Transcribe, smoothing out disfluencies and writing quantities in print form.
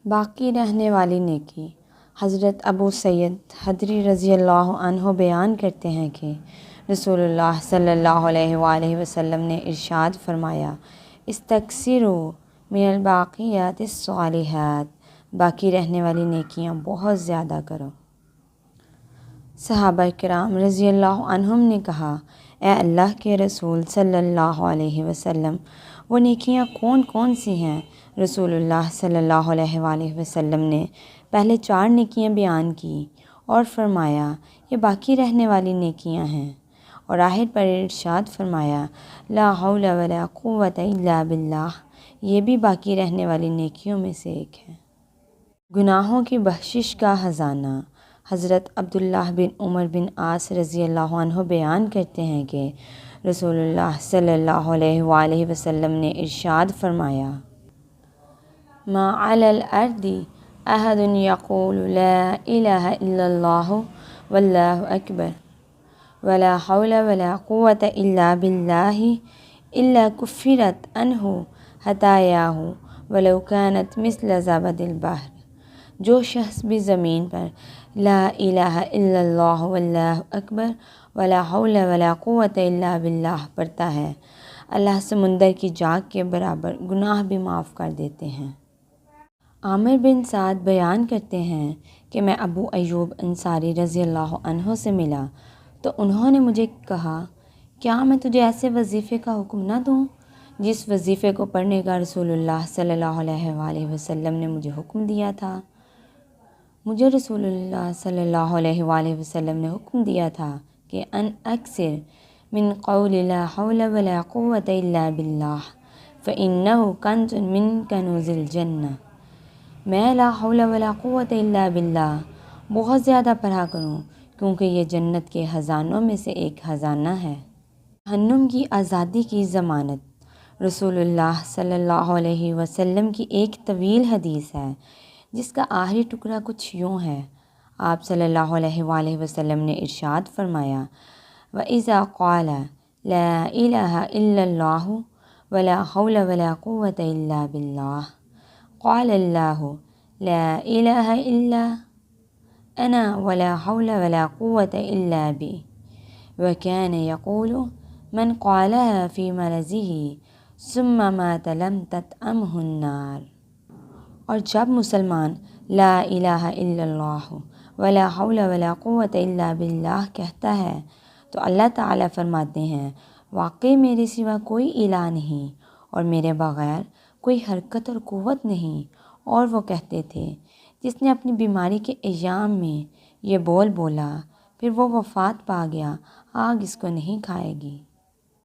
باقی رہنے والی نیکی۔ حضرت ابو سعید خدری رضی اللہ عنہ بیان کرتے ہیں کہ رسول اللہ صلی اللہ علیہ وآلہ وسلم نے ارشاد فرمایا، استکثروا من الباقیات الصالحات، باقی رہنے والی نیکیاں بہت زیادہ کرو۔ صحابہ کرام رضی اللہ عنہم نے کہا، اے اللہ کے رسول صلی اللہ علیہ وسلم، وہ نیکیاں کون کون سی ہیں؟ رسول اللہ صلی اللہ علیہ وآلہ وسلم نے پہلے 4 نیکیاں بیان کی اور فرمایا یہ باقی رہنے والی نیکیاں ہیں، اور آخر پر ارشاد فرمایا لا حول ولا قوت الا باللہ، یہ بھی باقی رہنے والی نیکیوں میں سے ایک ہے۔ گناہوں کی بخشش کا خزانہ۔ حضرت عبداللہ بن عمر بن عاص رضی اللہ عنہ بیان کرتے ہیں کہ رسول اللہ صلی اللہ علیہ وآلہ وسلم نے ارشاد فرمایا، ما علی الارض احد یقول لا الہ الا اللہ واللہ اکبر ولا حول ولا قوت الا باللہ الا کفرت عنہ خطایاہ ولو کانت مثل زبد البحر۔ جو شخص بھی زمین پر لا الہ الا اللہ واللہ اکبر ولا حول ولا قوت الا باللہ پڑھتا ہے، اللہ سمندر کی جاگ کے برابر گناہ بھی معاف کر دیتے ہیں۔ عامر بن سعد بیان کرتے ہیں کہ میں ابو ایوب انصاری رضی اللہ عنہ سے ملا تو انہوں نے مجھے کہا، کیا میں تجھے ایسے وظیفے کا حکم نہ دوں جس وظیفے کو پڑھنے کا رسول اللہ صلی اللہ علیہ وآلہ وسلم نے مجھے حکم دیا تھا؟ مجھے رسول اللہ صلی اللہ علیہ وآلہ وسلم نے حکم دیا تھا کہ ان اکثر من قول لا حول ولا قوت الا باللہ فإنہ کنز من کنوز الجنہ، میں لا حول ولا قوت الا باللہ بہت زیادہ پڑھا کروں کیونکہ یہ جنت کے خزانوں میں سے ایک خزانہ ہے۔ جہنم کی آزادی کی ضمانت۔ رسول اللہ صلی اللہ علیہ وسلم کی ایک طویل حدیث ہے جس کا آخری ٹکڑا کچھ یوں ہے۔ آپ صلی اللہ علیہ وآلہ وسلم نے ارشاد فرمایا، وَإِذَا قَالَ لَا إِلَهَ إِلَّا اللَّهُ وَلَا حَوْلَ وَلَا قُوَّةَ إِلَّا بِاللَّهِ قَالَ اللَّهُ لَا إِلَهَ إِلَّا أَنَا وَلَا حَوْلَ وَلَا قُوَّةَ إِلَّا بِي، وَكَانَ يَقُولُ مَنْ قَالَهَا فِي مَرَضِهِ ثُمَّ مَاتَ لَمْ تَطْعَمْهُ النَّارُ۔ اور جب مسلمان لا الہ الا اللہ ولا حول ولا قوت الا باللہ کہتا ہے تو اللہ تعالیٰ فرماتے ہیں، واقعی میرے سوا کوئی الہ نہیں اور میرے بغیر کوئی حرکت اور قوت نہیں۔ اور وہ کہتے تھے، جس نے اپنی بیماری کے ایام میں یہ بولا پھر وہ وفات پا گیا، آگ اس کو نہیں کھائے گی۔